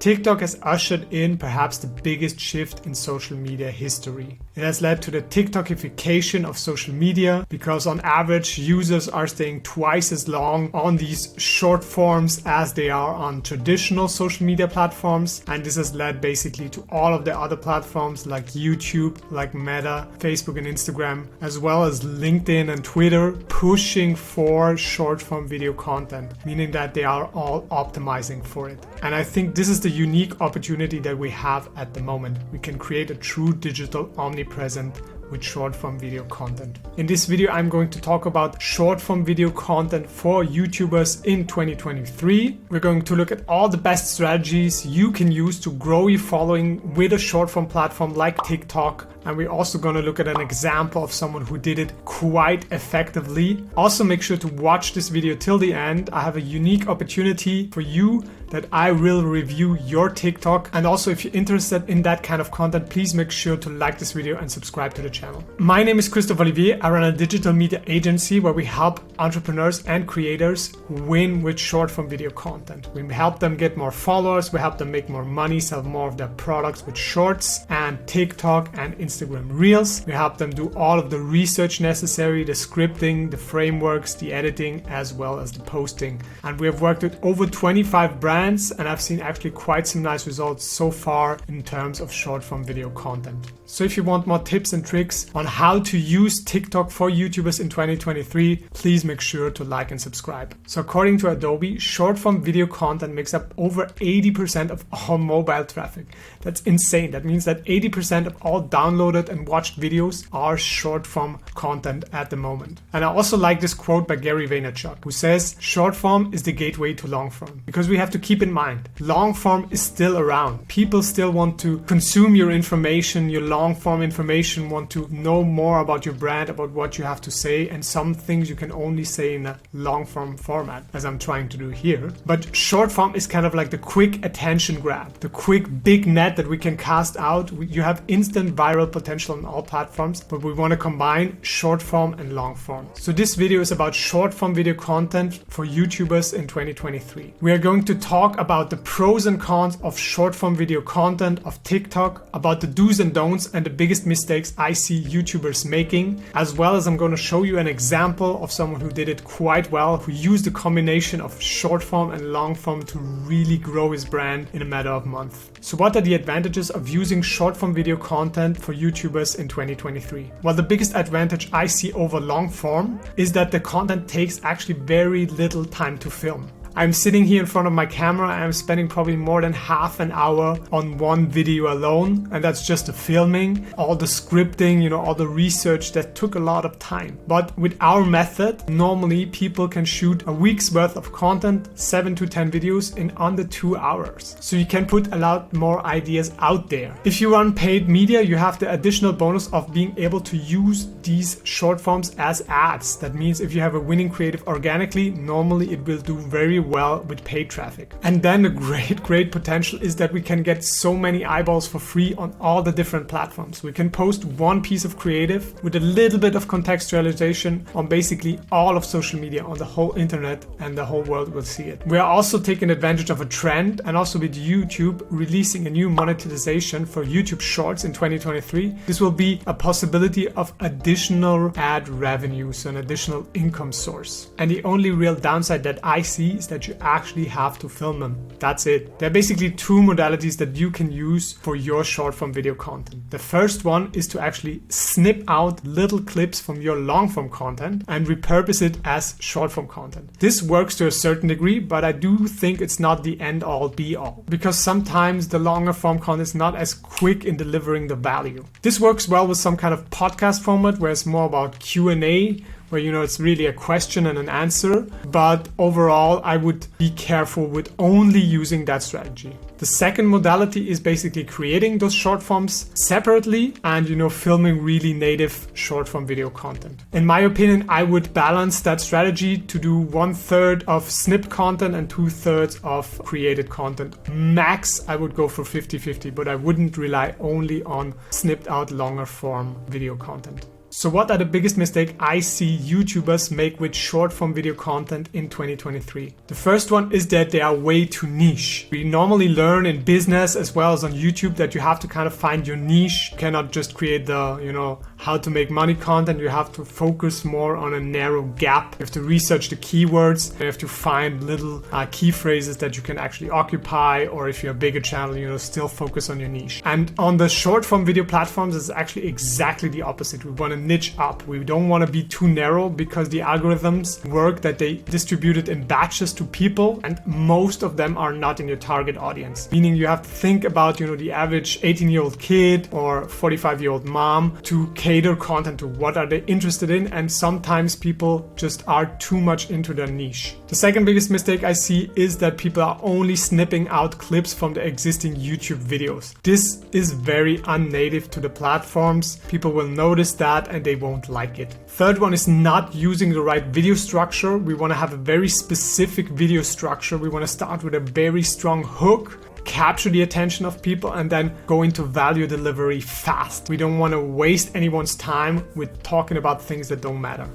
TikTok has ushered in perhaps the biggest shift in social media history. It has led to the TikTokification of social media because on average users are staying twice as long on these short forms as they are on traditional social media platforms, and this has led basically to all of the other platforms like YouTube, like Meta, Facebook and Instagram, as well as LinkedIn and Twitter pushing for short form video content, meaning that they are all optimizing for it. And I think this is the unique opportunity that we have at the moment. We can create a true digital omnipresent with short form video content. In this video, I'm going to talk about short form video content for YouTubers in 2023. We're going to look at all the best strategies you can use to grow your following with a short form platform like TikTok. And we're also going to look at an example of someone who did it quite effectively. Also, make sure to watch this video till the end. I have a unique opportunity for you that I will review your TikTok. And also, if you're interested in that kind of content, please make sure to like this video and subscribe to the channel. My name is Christophe Olivier. I run a digital media agency where we help entrepreneurs and creators win with short form video content. We help them get more followers. We help them make more money, sell more of their products with shorts and TikTok and Instagram Reels. We help them do all of the research necessary, the scripting, the frameworks, the editing, as well as the posting. And we have worked with over 25 brands, and I've seen actually quite some nice results so far in terms of short form video content. So if you want more tips and tricks on how to use TikTok for YouTubers in 2023, please make sure to like and subscribe. So according to Adobe, short form video content makes up over 80% of all mobile traffic. That's insane. That means that 80% of all downloaded and watched videos are short form content at the moment. And I also like this quote by Gary Vaynerchuk, who says, short form is the gateway to long form. Because we have to keep in mind, long form is still around. People still want to consume your information, your long form information, want to know more about your brand, about what you have to say, and some things you can only say in a long form format, as I'm trying to do here. But short form is kind of like the quick attention grab, the quick big net that we can cast out. You have instant viral potential on all platforms, but we want to combine short form and long form. So this video is about short form video content for YouTubers in 2023. We are going to talk about the pros and cons of short form video content of TikTok, about the do's and don'ts and the biggest mistakes I see YouTubers making, as well as I'm going to show you an example of someone who did it quite well, who used a combination of short form and long form to really grow his brand in a matter of months. So what are the advantages of using short form video content for YouTubers in 2023? Well, the biggest advantage I see over long form is that the content takes actually very little time to film. I'm sitting here in front of my camera and I'm spending probably more than half an hour on one video alone, and that's just the filming, all the scripting, all the research that took a lot of time. But with our method, normally people can shoot a week's worth of content, 7 to 10 videos in under 2 hours. So you can put a lot more ideas out there. If you run paid media, you have the additional bonus of being able to use these short forms as ads. That means if you have a winning creative organically, normally it will do very well with paid traffic. And then the great potential is that we can get so many eyeballs for free on all the different platforms. We can post one piece of creative with a little bit of contextualization on basically all of social media, on the whole internet, and the whole world will see it. We are also taking advantage of a trend, and also with YouTube releasing a new monetization for YouTube Shorts in 2023. This will be a possibility of additional ad revenue, so an additional income source. And the only real downside that I see is that you actually have to film them. That's it. There are basically two modalities that you can use for your short form video content. The first one is to actually snip out little clips from your long form content and repurpose it as short form content. This works to a certain degree, but I do think it's not the end all be all, because sometimes the longer form content is not as quick in delivering the value. This works well with some kind of podcast format where it's more about Q&A, where it's really a question and an answer, but overall I would be careful with only using that strategy. The second modality is basically creating those short forms separately and filming really native short form video content. In my opinion, I would balance that strategy to do 1/3 of snipped content and 2/3 of created content. Max, I would go for 50-50, but I wouldn't rely only on snipped out longer form video content. So what are the biggest mistakes I see YouTubers make with short form video content in 2023? The first one is that they are way too niche. We normally learn in business as well as on YouTube that you have to kind of find your niche. You cannot just create the, how to make money content. You have to focus more on a narrow gap. You have to research the keywords. You have to find little key phrases that you can actually occupy, or if you're a bigger channel, still focus on your niche. And on the short form video platforms, it's actually exactly the opposite. We want to niche up. We don't want to be too narrow because the algorithms work that they distribute it in batches to people, and most of them are not in your target audience. Meaning you have to think about, the average 18-year-old kid or 45-year-old mom to cater content to what are they interested in, and sometimes people just are too much into their niche. The second biggest mistake I see is that people are only snipping out clips from the existing YouTube videos. This is very unnative to the platforms. People will notice that and they won't like it. Third one is not using the right video structure. We want to have a very specific video structure. We want to start with a very strong hook, capture the attention of people, and then go into value delivery fast. We don't want to waste anyone's time with talking about things that don't matter.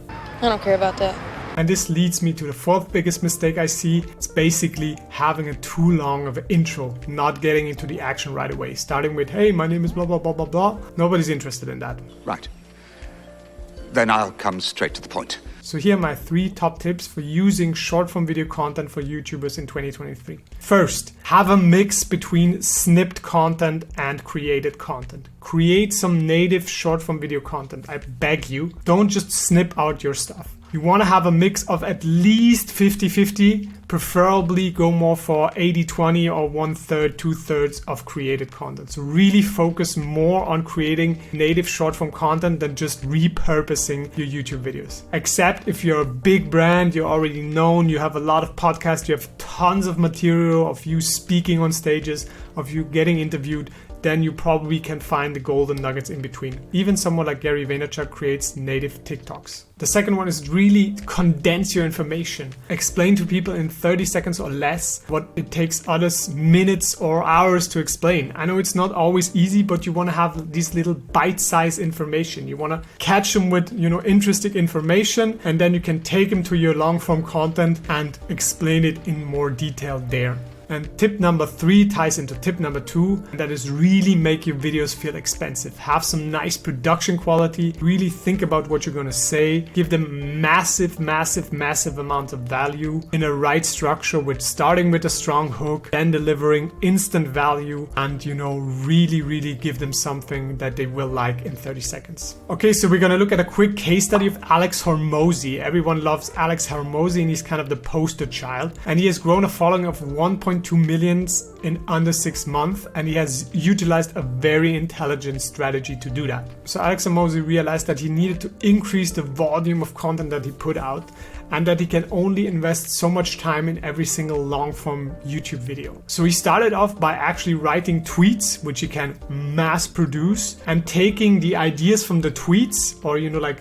I don't care about that. And this leads me to the fourth biggest mistake I see. It's basically having a too long of an intro, not getting into the action right away. Starting with, hey, my name is blah, blah, blah, blah, blah. Nobody's interested in that. Right. Then I'll come straight to the point. So here are my 3 top tips for using short form video content for YouTubers in 2023. First, have a mix between snipped content and created content. Create some native short form video content. I beg you, don't just snip out your stuff. You want to have a mix of at least 50-50, preferably go more for 80-20 or 1/3, 2/3 of created content. So really focus more on creating native short form content than just repurposing your YouTube videos. Except if you're a big brand, you're already known, you have a lot of podcasts, you have tons of material of you speaking on stages, of you getting interviewed, then you probably can find the golden nuggets in between. Even someone like Gary Vaynerchuk creates native TikToks. The second one is really condense your information. Explain to people in 30 seconds or less what it takes others minutes or hours to explain. I know it's not always easy, but you want to have these little bite-sized information. You want to catch them with, interesting information, and then you can take them to your long-form content and explain it in more detail there. And tip number 3 ties into tip number 2, and that is really make your videos feel expensive. Have some nice production quality. Really think about what you're going to say. Give them massive amounts of value in a right structure, with starting with a strong hook, then delivering instant value, and really give them something that they will like in 30 seconds. Okay, so we're going to look at a quick case study of Alex Hormozi. Everyone loves Alex Hormozi, and he's kind of the poster child. And he has grown a following of 1.2 million in under 6 months, and he has utilized a very intelligent strategy to do that. So Alex Hormozi realized that he needed to increase the volume of content that he put out, and that he can only invest so much time in every single long form YouTube video. So he started off by actually writing tweets, which he can mass produce, and taking the ideas from the tweets, or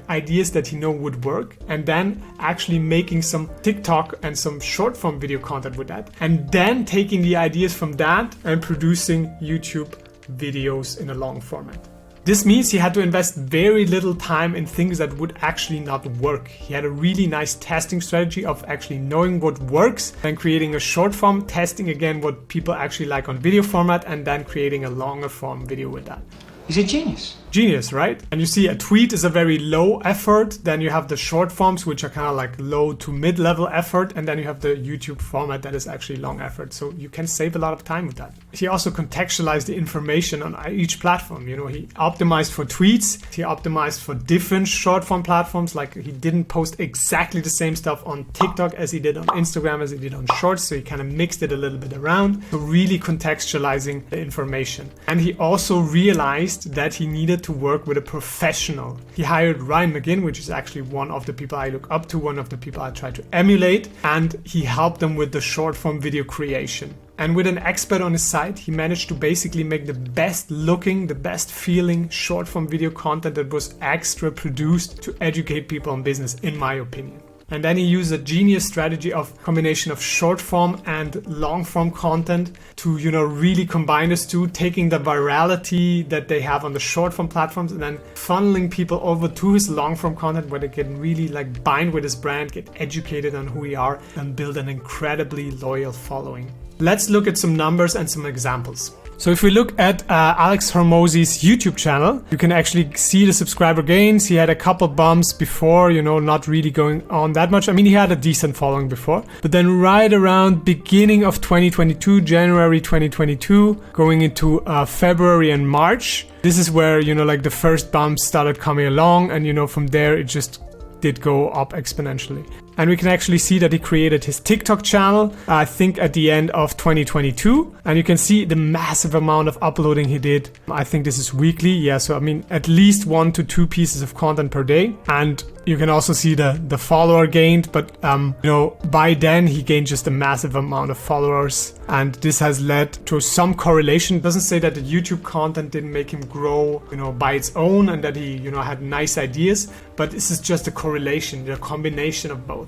ideas that he know would work, and then actually making some TikTok and some short form video content with that, and then taking the ideas from that and producing YouTube videos in a long format. This means he had to invest very little time in things that would actually not work. He had a really nice testing strategy of actually knowing what works, then creating a short form, testing again what people actually like on video format, and then creating a longer form video with that. He's a genius. Genius, right? And you see, a tweet is a very low effort. Then you have the short forms, which are kind of like low to mid-level effort. And then you have the YouTube format that is actually long effort. So you can save a lot of time with that. He also contextualized the information on each platform. He optimized for tweets. He optimized for different short form platforms. Like, he didn't post exactly the same stuff on TikTok as he did on Instagram, as he did on Shorts. So he kind of mixed it a little bit around. So really contextualizing the information. And he also realized that he needed to work with a professional. He hired Ryan McGinn, which is actually one of the people I look up to, one of the people I try to emulate, and he helped them with the short form video creation. And with an expert on his side, he managed to basically make the best looking, the best feeling short form video content that was extra produced to educate people on business, in my opinion. And then he used a genius strategy of combination of short form and long form content to, really combine these two, taking the virality that they have on the short form platforms and then funneling people over to his long form content where they can really like bind with his brand, get educated on who we are, and build an incredibly loyal following. Let's look at some numbers and some examples. So if we look at Alex Hormozi's YouTube channel, you can actually see the subscriber gains. He had a couple bumps before, not really going on that much. I mean, he had a decent following before. But then right around beginning of 2022, January 2022, going into February and March, this is where, like the first bumps started coming along. And, from there, it just did go up exponentially. And we can actually see that he created his TikTok channel, I think at the end of 2022. And you can see the massive amount of uploading he did. I think this is weekly. Yeah, so I mean, at least 1 to 2 pieces of content per day. And you can also see the follower gained, but by then he gained just a massive amount of followers. And this has led to some correlation. It doesn't say that the YouTube content didn't make him grow, by its own and that he, had nice ideas, but this is just a correlation, the combination of both.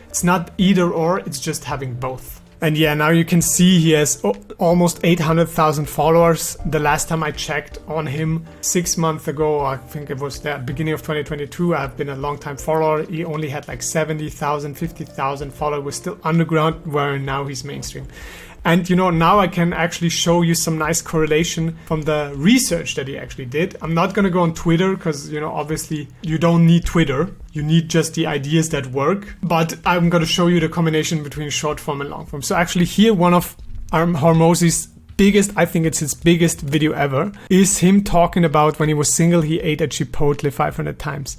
It's not either or, it's just having both. And yeah, now you can see he has almost 800,000 followers. The last time I checked on him 6 months ago, I think it was the beginning of 2022, I've been a long time follower. He only had like 70,000, 50,000 followers, was still underground, where now he's mainstream. And now I can actually show you some nice correlation from the research that he actually did. I'm not going to go on Twitter because, obviously you don't need Twitter. You need just the ideas that work. But I'm going to show you the combination between short form and long form. So actually here, one of Hormozi's biggest, I think it's his biggest video ever, is him talking about when he was single, he ate at Chipotle 500 times.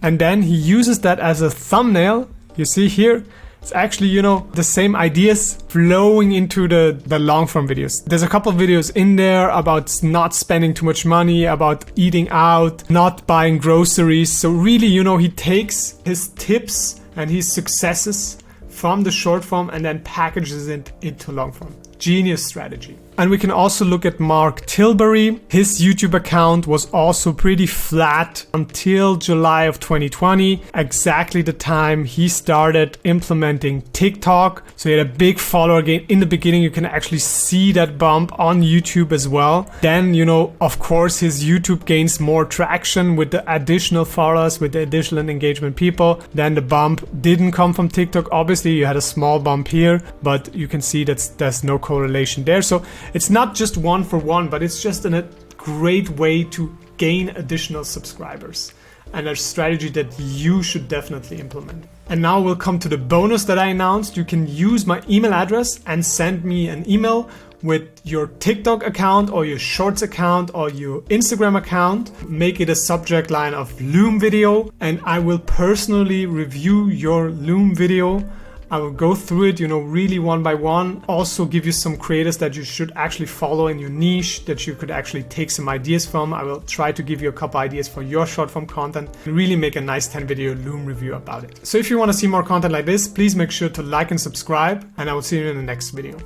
And then he uses that as a thumbnail. You see here, it's actually, the same ideas flowing into the long form videos. There's a couple of videos in there about not spending too much money, about eating out, not buying groceries. So really, he takes his tips and his successes from the short form and then packages it into long form. Genius strategy. And we can also look at Mark Tilbury. His YouTube account was also pretty flat until July of 2020, exactly the time he started implementing TikTok. So he had a big follower gain. In the beginning, you can actually see that bump on YouTube as well. Then, of course, his YouTube gains more traction with the additional followers, with the additional engagement people. Then the bump didn't come from TikTok. Obviously, you had a small bump here, but you can see that there's no correlation there. So it's not just one for one, but it's just a great way to gain additional subscribers and a strategy that you should definitely implement. And now we'll come to the bonus that I announced. You can use my email address and send me an email with your TikTok account or your Shorts account or your Instagram account. Make it a subject line of Loom video, and I will personally review your Loom video. I will go through it, really one by one. Also give you some creators that you should actually follow in your niche, that you could actually take some ideas from. I will try to give you a couple ideas for your short form content and really make a nice 10 video Loom review about it. So if you want to see more content like this, please make sure to like and subscribe, and I will see you in the next video.